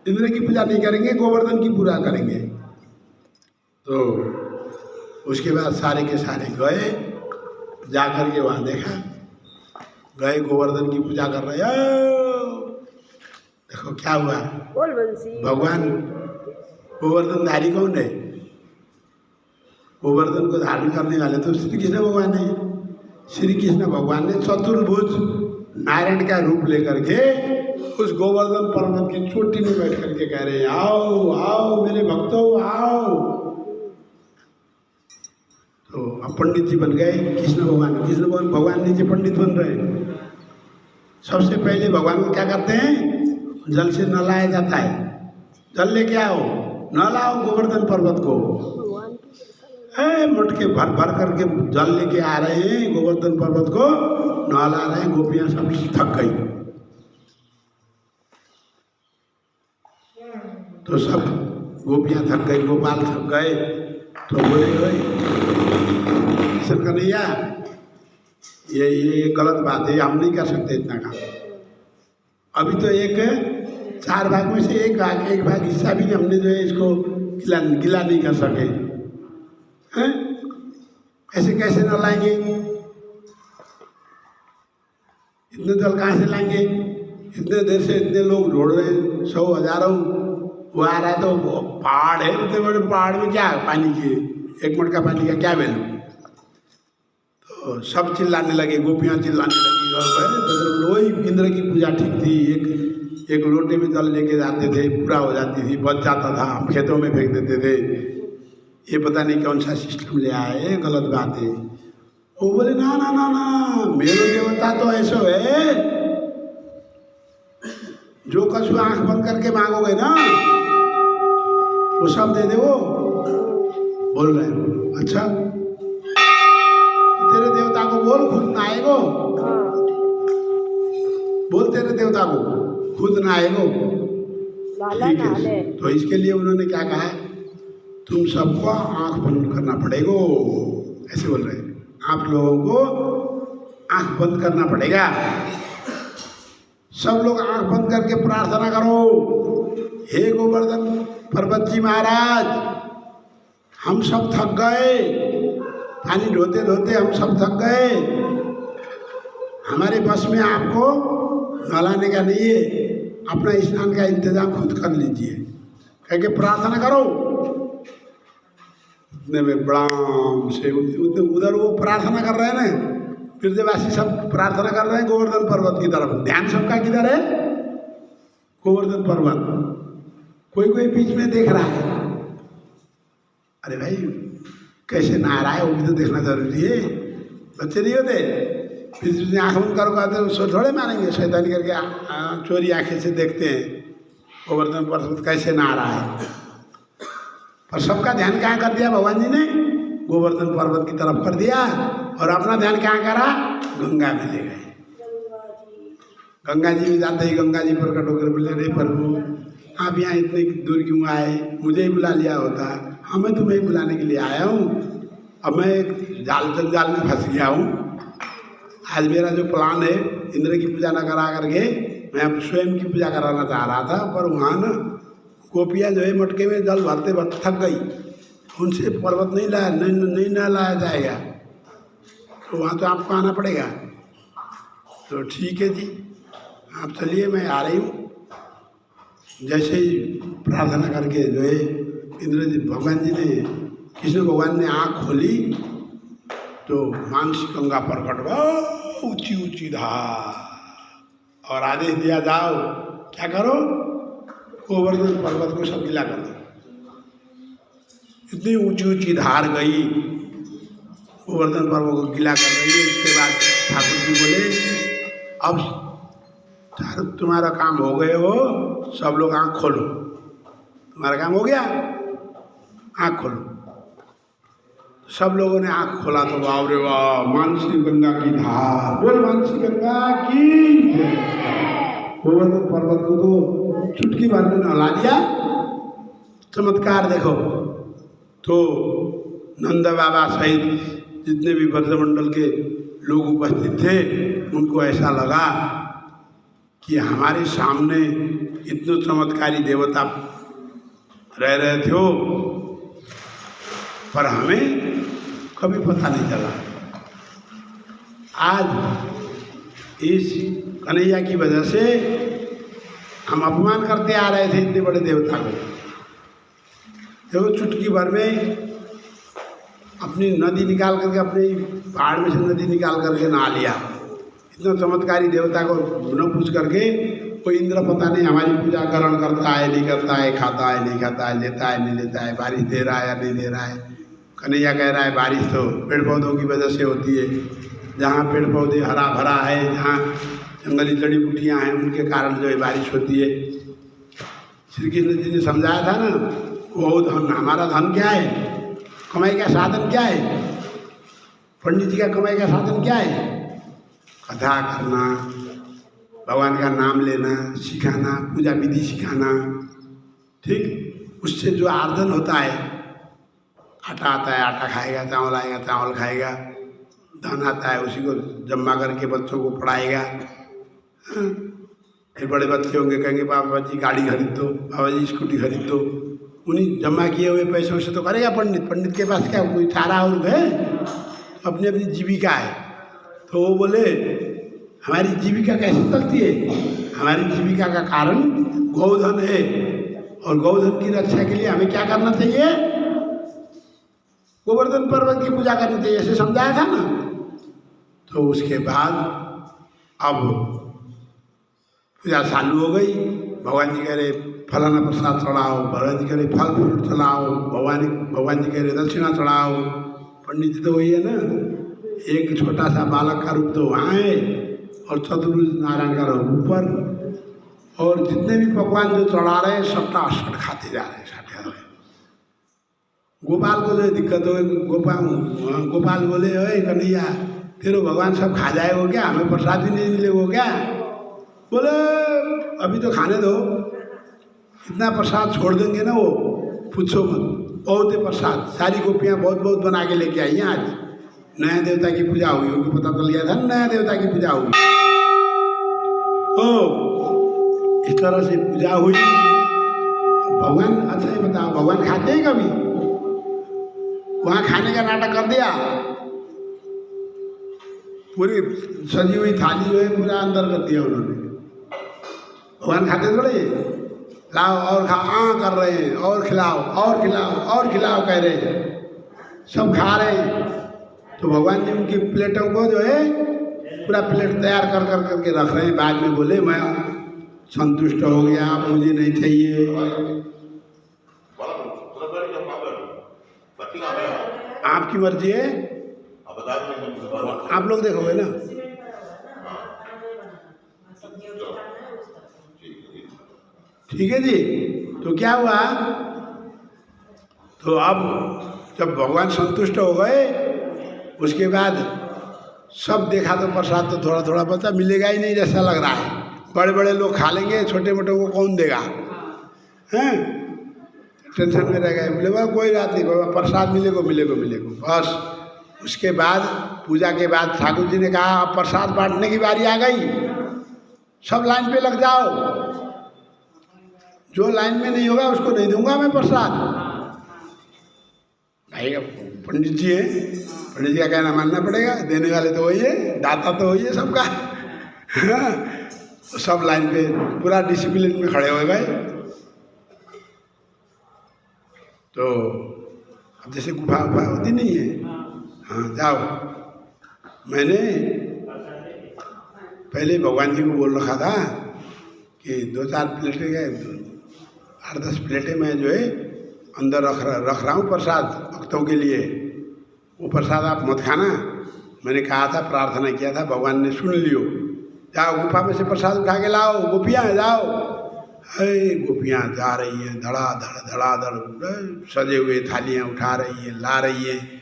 इंद्र की पूजा नहीं करेंगे, गोवर्धन की पूजा करेंगे। तो उसके बाद सारे के सारे गए, जा करके वहाँ देखा, गए गोवर्धन की पूजा कर रहे हैं। देखो क्या हुआ, भगवान गोवर्धनधारी कौन है, गोवर्धन को धारण करने वाले तो श्री कृष्ण भगवान है। श्री कृष्ण भगवान ने चतुर्भुज नारायण का रूप लेकर के उस गोवर्धन पर्वत की चोटी में बैठ करके कह रहे हैं, आओ आओ मेरे भक्तों आओ। तो अब पंडित जी बन गए कृष्ण भगवान नीचे पंडित बन रहे हैं। सबसे पहले भगवान को क्या करते हैं, जल से नहलाया जाता है। जल लेके आओ, नहलाओ गोवर्धन पर्वत को। मटके भर भर करके जल लेके आ रहे हैं, गोवर्धन पर्वत को नहला रहे हैं। गोपियां सब थक गई। तो सब गोपियां थक गई, गोपाल थक गए। तो बोले किशन कन्हैया ये गलत बात है, हम नहीं कर सकते इतना काम। अभी तो एक 4 भाग में से एक भाग हिस्सा भी हमने जो है इसको गिला नहीं कर सके हैं। ऐसे कैसे न लाएंगे, इतने जल कहाँ से लाएंगे? इतने देर से इतने लोग ढूंढ रहे हैं, 100 हजारों। वो आ रहा है तो पहाड़ है, इतने बड़े पहाड़ में क्या पानी की, 1 मटका पानी का क्या वैल्यू। तो सब चिल्लाने लगे, गोपियाँ चिल्लाने लगी। तो वही इंद्र की पूजा ठीक थी। एक लोटे में जल लेके जाते थे, पूरा हो जाती थी, बच जाता था, हम खेतों में फेंक देते थे। ये पता नहीं कौन सा सिस्टम ले आए, गलत बात है। वो बोले ना ना ना ना, मेरो देवता तो ऐसा है, जो कछु आंख बंद करके मांगोगे ना वो सब दे दे। वो बोल रहे हो, अच्छा तेरे देवता को बोल खुद ना आएगो, बोल तेरे देवता को खुद ना आएगो। ठीक है, तो इसके लिए उन्होंने क्या कहा, तुम सबको आंख बंद करना पड़ेगा। ऐसे बोल रहे हैं, आप लोगों को आंख बंद करना पड़ेगा। सब लोग आंख बंद करके प्रार्थना करो, हे गोवर्धन पर्वत जी महाराज, हम सब थक गए, पानी ढोते ढोते हम सब थक गए, हमारे बस में आपको नहलाने का नहीं है, अपना स्नान का इंतजाम खुद कर लीजिए, कह के प्रार्थना करो। उतने में बड़ाम से उधर वो प्रार्थना कर रहे हैं ना, ब्रजवासी सब प्रार्थना कर रहे हैं गोवर्धन पर्वत की तरफ। ध्यान सबका किधर है, गोवर्धन पर्वत। कोई बीच में देख रहा है, अरे भाई कैसे नहा रहा है, वो भी तो देखना जरूरी है। बच्चे नहीं होते, फिर आँख बंद करोगे तो सो थोड़े मारेंगे, शैतानी करके चोरी आंखें से देखते हैं गोवर्धन पर्वत कैसे नहा रहा है। और सबका ध्यान कहाँ कर दिया भगवान जी ने, गोवर्धन पर्वत की तरफ कर दिया, और अपना ध्यान कहाँ करा, गंगा में ले गए। गंगा जी में जाते ही गंगा जी प्रकट होकर बोले, अरे प्रभु आप यहाँ इतने दूर क्यों आए, मुझे ही बुला लिया होता, हमें तुम्हें बुलाने के लिए आया हूँ। अब मैं एक जंजाल में फंस गया हूँ। आज मेरा जो प्लान है, इंद्र की पूजा न करा करके मैं अब स्वयं की पूजा कराना चाह रहा था, पर वहाँ ना गोपियाँ जो है मटके में जल भरते भरते थक गई, उनसे पर्वत नहीं लाया जाएगा, तो वहाँ तो आपको आना पड़ेगा। तो ठीक है जी, आप चलिए, मैं आ रही हूँ। जैसे ही प्रार्थना करके जो है इंद्र जी भगवान जी ने, कृष्ण भगवान ने आँख खोली तो मानसी गंगा प्रकट हुआ, ऊंची ऊंची धार, और आदेश दिया जाओ क्या करो, गोवर्धन पर्वत को सब गिला कर दो। इतनी ऊंची ऊंची धार गई, गोवर्धन पर्वत को गिला कर रही है। उसके बाद ठाकुर जी बोले, अब तुम्हारा काम हो गए हो, सब लोग आँख खोलो, तुम्हारा काम हो गया, आँख खोलो। सब लोगों ने आँख खोला तो वाह रे वाह, मानसी गंगा की धार, बोल मानसी गंगा की। गोवर्धन पर्वत को तो चुटकी भर में नहला दिया। चमत्कार देखो। तो नंद बाबा सहित जितने भी ब्रजमंडल के लोग उपस्थित थे, उनको ऐसा लगा कि हमारे सामने इतने चमत्कारी देवता रह रहे थे, पर हमें कभी पता नहीं चला। आज इस कन्हैया की वजह से हम अपमान करते आ रहे थे इतने बड़े देवता को। देखो चुटकी भर में अपनी नदी निकाल करके, अपने पहाड़ में से नदी निकाल करके नहा लिया। इतना चमत्कारी देवता को न पूछ करके वो इंद्र पता नहीं हमारी पूजा ग्रहण करता है नहीं करता है, खाता है नहीं खाता है, लेता है नहीं लेता है, बारिश दे रहा है या नहीं दे रहा है। कन्हैया कह रहा है बारिश तो पेड़ पौधों की वजह से होती है, जहाँ पेड़ पौधे हरा भरा है, जहाँ जंगली जड़ी बूटियाँ हैं, उनके कारण जो है बारिश होती है। श्री कृष्ण जी ने समझाया था ना, वो धन, हमारा धन क्या है, कमाई का साधन क्या है, पंडित जी का कमाई का साधन क्या है, कथा करना, भगवान का नाम लेना, सिखाना, पूजा विधि सिखाना, ठीक। उससे जो आर्जन होता है, आटा आता है आटा खाएगा, चावल आएगा चावल खाएगा, धन आता है उसी को जमा करके बच्चों को पढ़ाएगा। हाँ? फिर बड़े बच्चे होंगे कहेंगे बाबा जी गाड़ी खरीद दो, बाबा जी स्कूटी खरीद दो, उन्हीं जमा किए हुए पैसों से तो करेगा पंडित। पंडित के पास क्या कोई चारा और है, अपनी अपनी जीविका है। तो वो बोले हमारी जीविका कैसे चलती है, हमारी जीविका का कारण गौधन है, और गौधन की रक्षा के लिए हमें क्या करना चाहिए, गोवर्धन पर्वत की पूजा करनी चाहिए, ऐसे समझाया था ना। तो उसके बाद अब पूजा चालू हो गई। भगवान जी कह रहे फलाना प्रसाद चढ़ाओ, भगवान जी कह रहे फल फ्रूट चढ़ाओ, भगवान जी कह रहे दक्षिणा चढ़ाओ। पंडित जी तो वही है ना, एक छोटा सा बालक का रूप तो वहाँ है और चतुर्भुज नारायण का रूप ऊपर, और जितने भी पकवान जो चढ़ा रहे हैं सबका सट खाते जा रहे हैं, सट जा रहे हैं। गोपाल को जो दिक्कत हो, गोपाल बोले ओए कन्हैया तेरे भगवान सब खा जाएगा क्या, हमें प्रसाद भी नहीं मिलेगा क्या। बोले अभी तो खाने दो, इतना प्रसाद छोड़ देंगे ना वो पूछो मत, बहुत है प्रसाद। सारी गोपियाँ बहुत बहुत बना के लेके आई हैं। आज नया देवता की पूजा हुई होगी, पता चल गया था नया देवता की पूजा हुई। तो इस तरह से पूजा हुई। भगवान, अच्छा ये बताओ भगवान खाते हैं कभी, वहाँ खाने का नाटक कर दिया, पूरी सजी हुई थाली जो है पूरा अंदर कर दिया उन्होंने। भगवान खाते थोड़े, लाओ और खा कर रहे हैं, और खिलाओ और खिलाओ और खिलाओ कह रहे हैं, सब खा रहे हैं। तो भगवान जी उनकी प्लेटों को जो है पूरा प्लेट तैयार कर कर करके रख रहे हैं। बाद में बोले मैं संतुष्ट हो गया, आप मुझे नहीं चाहिए। आपकी मर्जी है, आप लोग देखोगे ना। ठीक है जी। तो क्या हुआ, तो अब जब भगवान संतुष्ट हो गए उसके बाद सब देखा तो प्रसाद तो थोड़ा थोड़ा बचा, मिलेगा ही नहीं जैसा लग रहा है। बड़े बड़े लोग खा लेंगे, छोटे मोटे को कौन देगा, हैं टेंशन में रह गए। बोले वाह कोई बात नहीं, बाबा प्रसाद मिलेगा मिलेगा मिलेगा बस। उसके बाद पूजा के बाद ठाकुर जी ने कहा अब प्रसाद बांटने की बारी आ गई, सब लाइन पे लग जाओ, जो लाइन में नहीं होगा उसको नहीं दूंगा मैं प्रसाद। भाई अब पंडित जी है, पंडित जी का कहना मानना पड़ेगा, देने वाले तो वही है, दाता तो वही है सबका। तो सब लाइन पे पूरा डिसिप्लिन में खड़े हो गए। तो अब जैसे गुफा गुफा होती नहीं है, हाँ जाओ। मैंने पहले भगवान जी को बोल रखा था कि 2-4 प्लेटें गए, 8-10 प्लेटें मैं जो है अंदर रख रहा हूँ प्रसाद भक्तों के लिए, वो प्रसाद आप मत खाना। मैंने कहा था, प्रार्थना किया था, भगवान ने सुन लियो। जाओ गुफा में से प्रसाद उठा के लाओ, गोपियाँ जाओ। है गोपियाँ जा रही हैं, धड़ाधड़ सजे हुए थालियाँ उठा रही हैं, ला रही हैं,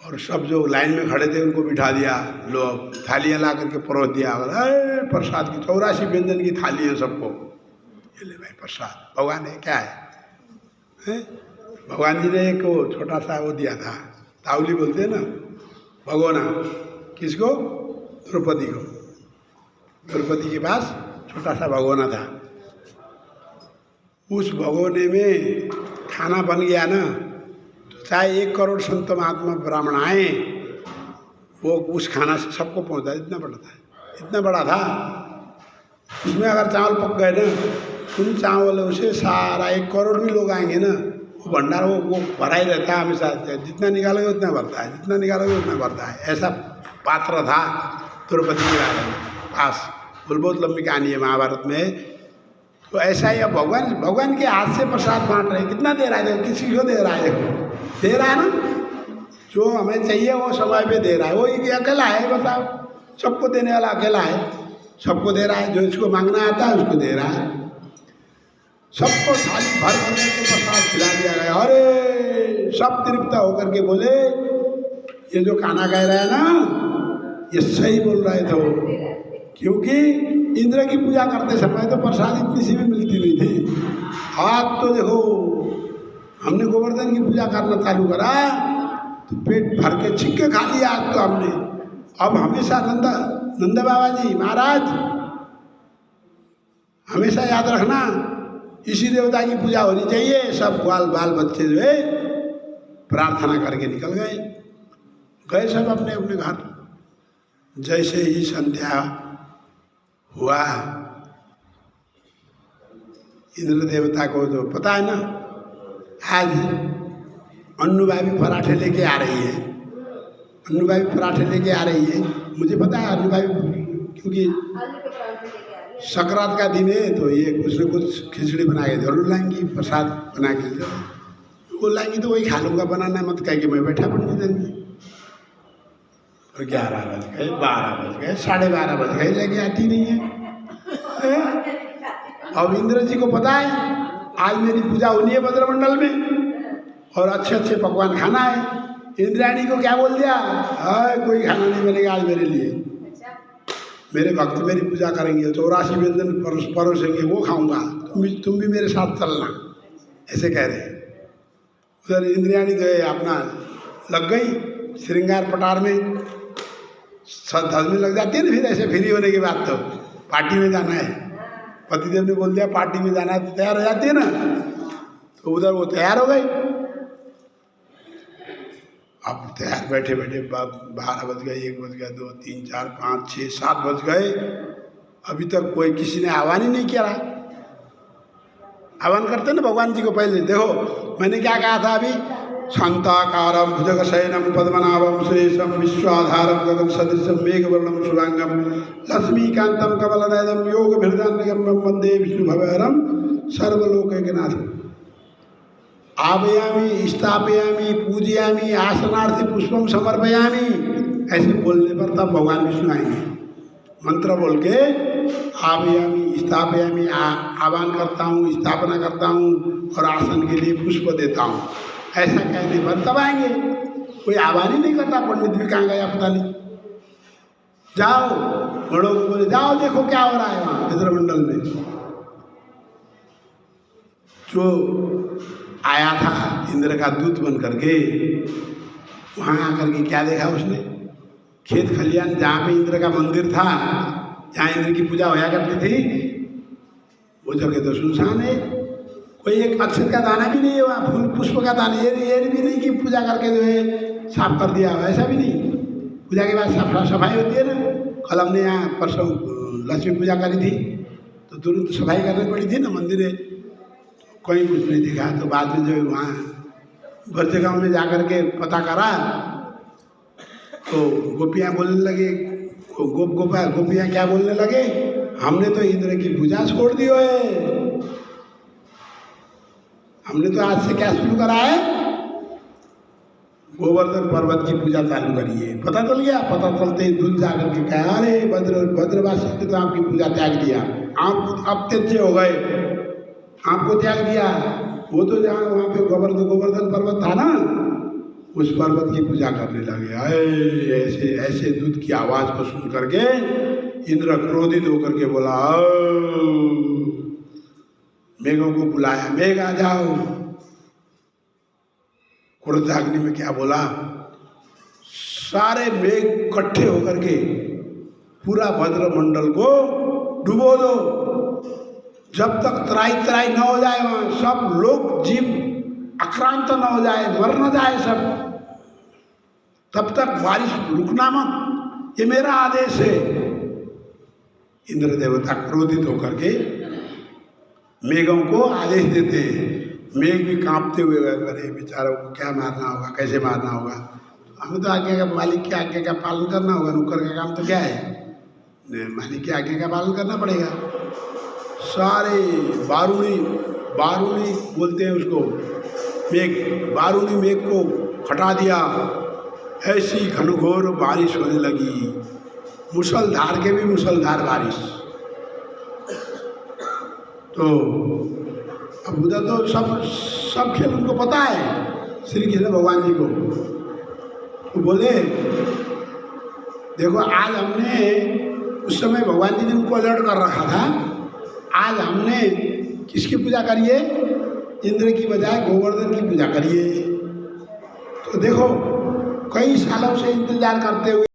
और सब जो लाइन में खड़े थे उनको बिठा दिया, लो थालियाँ ला करके परोस दिया। प्रसाद की 84 व्यंजन की थाली है सबको, ये ले भाई प्रसाद। भगवान है क्या है? भगवान जी ने एक वो छोटा सा वो दिया था, तावली बोलते हैं ना, भगोना। किसको? द्रौपदी को। द्रौपदी के पास छोटा सा भगोना था, उस भगोने में खाना बन गया ना, तो चाहे 1 करोड़ संत महात्मा ब्राह्मण आए, वो उस खाना से सबको पहुंचा। इतना बड़ा था, इतना बड़ा था। उसमें अगर चावल पक गए ना, उन चावलों से सारा 1 करोड़ भी लोग आएंगे ना, वो भंडार वो भरा ही रहता है हमेशा। जितना निकालोगे उतना भरता है, जितना निकालोगे उतना भरता है। ऐसा पात्र था द्रौपदी के पास। बोल बहुत लंबी कहानी है महाभारत में। तो ऐसा ही अब भगवान के हाथ से प्रसाद बांट रहे हैं। कितना दे रहा है? देखो किसी को दे रहा है, दे रहा है ना, जो हमें चाहिए वो समय पे दे रहा है। वो ये अकेला है, बताओ, सबको देने वाला अकेला है, सबको दे रहा है। जो इसको मांगना आता है उसको दे रहा है। सबको थाली भर भर के प्रसाद खिला दिया गया। अरे सब तृप्त होकर के बोले ये जो खाना कह रहा है ना, ये सही बोल रहे थे। क्योंकि इंद्र की पूजा करते समय तो प्रसाद इतनी सी भी मिलती नहीं थी। आज तो देखो हमने गोवर्धन की पूजा करना चालू करा तो पेट भर के छिक्के खा लिया आज तो हमने। अब हमेशा नंद बाबा जी महाराज हमेशा याद रखना, इसी देवता की पूजा होनी चाहिए। सब बाल बच्चे जो है प्रार्थना करके निकल गए सब अपने अपने घर। जैसे ही संध्या हुआ, इंद्र देवता को तो पता है ना, आज अन्नूबाई पराठे लेके आ रही है। अन्नूबाई पराठे लेके आ रही है, मुझे पता है अन्नूबाई, क्योंकि संक्रांत का दिन है तो ये कुछ न कुछ खिचड़ी बना के जरूर लाएंगी, प्रसाद बना के जरूर वो लाएंगी। तो वही खा लूँगा, बनाना मत कह के मैं बैठा पढ़ने देंगी। और 11 बज गए, 12 बज गए, 12:30 बज गए, लेके आती नहीं है। अब इंद्र जी को पता है आज मेरी पूजा होनी है भद्रमंडल में और अच्छे अच्छे पकवान खाना है। इंद्राणी को क्या बोल दिया, कोई खाना नहीं बनेगा आज मेरे लिए, मेरे भक्त मेरी पूजा करेंगे, 84 व्यंजन परोसेंगे, वो खाऊंगा, तुम भी मेरे साथ चलना, ऐसे कह रहे हैं। उधर इंद्राणी जो है अपना लग गई श्रृंगार पटार में, धज में लग जाती है ना। फिर ऐसे फ्री होने के बाद तो पार्टी में जाना है, पतिदेव ने बोल दिया पार्टी में जाना है तो तैयार हो जाती है ना। तो उधर वो तैयार हो गई। अब तैयार बैठे बैठे 12 बज गए, 1 बज गया, 2, 3, 4, 5, 6, 7 बज गए। अभी तक कोई किसी ने आह्वान ही नहीं किया। आह्वान करते ना भगवान जी को पहले। देखो मैंने क्या कहा था अभी, शांताकारं भुजगशयनं पद्मनाभं सुरेशं विश्वाधारं गगन सदृशं मेघवर्णं शुभांगं लक्ष्मीकान्तं कमलनयनं योगभृदान्यगम्यं वन्दे विष्णुभवहरं सर्वलोकैकनाथम्। आवायामि स्थापयामि पूजयामि आसनार्थे पुष्पम समर्पयामि, ऐसे बोलने पर तब भगवान विष्णु आएंगे। मंत्र बोल के आवायामि स्थापयामि, आह्वान करता हूँ, स्थापना करता हूँ और आसन के लिए पुष्प देता हूँ, ऐसा कहने पर तब आएंगे। कोई आह्वान ही नहीं करता। पंडित भी कहाँ गया पता नहीं। जाओ बड़ों को बोले जाओ देखो क्या हो रहा है वहाँ भद्रमंडल में। जो आया था इंद्र का दूत बन करके, वहाँ आकर के क्या देखा उसने, खेत खलियान जहाँ पे इंद्र का मंदिर था, जहाँ इंद्र की पूजा होया करती थी, वो जगह तो सुनसान है। कोई एक अक्षत का दाना भी नहीं है वहाँ, फूल पुष्प का दाना ये भी नहीं कि पूजा करके जो है साफ कर दिया, ऐसा भी नहीं। पूजा के बाद सफाई होती है ना। कल हमने यहाँ परसों लक्ष्मी पूजा करी थी तो तुरंत सफाई करनी पड़ी थी ना मंदिर है, कोई कुछ नहीं दिखा। तो बाद में जो है वहाँ बर्जे गाँव में जा कर के पता करा तो गोपियाँ बोलने लगे, गोपियाँ क्या बोलने लगे, हमने तो इंद्र की पूजा छोड़ दी है, हमने तो आज से क्या शुरू करा है, गोवर्धन पर्वत की पूजा चालू करी है। पता चल गया। पता चलते ही दूध जाकर के कहा, अरे भद्रवासी ने तो आपकी पूजा त्याग दिया, आप अब त्यज्य हो गए, आपको त्याग दिया। वो तो जहाँ वहाँ पे गोवर्धन पर्वत था ना, उस पर्वत की पूजा करने लगे। ऐसे ऐसे दूध की आवाज़ को सुन करके इंद्र क्रोधित होकर के बोला, मेघों को बुलाया, मेघ आ जाओ। क्रोधाग्नि में क्या बोला, सारे मेघ इकट्ठे होकर के पूरा भद्रमंडल को डुबो दो, जब तक त्राई न हो जाए, वहाँ सब लोग जीव आक्रांत न हो जाए, मर न जाए सब, तब तक बारिश रुकना मत, ये मेरा आदेश है। इंद्र देवता क्रोधित होकर के मेघों को आदेश देते हैं। मेघ भी कांपते हुए गए, अरे बेचारों को क्या मारना होगा, कैसे मारना होगा। हमें तो आज्ञा का मालिक की आज्ञा का पालन करना होगा, नौकर का काम तो क्या है, मालिक की आज्ञा का पालन करना पड़ेगा। सारे बारूणी बारूणी बोलते हैं उसको, मेघ, बारूणी मेघ को हटा दिया। ऐसी घनघोर बारिश होने लगी, मूसलधार के भी मूसलधार बारिश। तो अब उधर तो सब खेल उनको पता है, श्री कृष्ण भगवान जी को। तो बोले देखो आज हमने, उस समय भगवान जी ने उनको अलर्ट कर रखा था, आज हमने किसकी पूजा करिए, इंद्र की बजाय गोवर्धन की पूजा करिए। तो देखो कई सालों से इंतजार करते हुए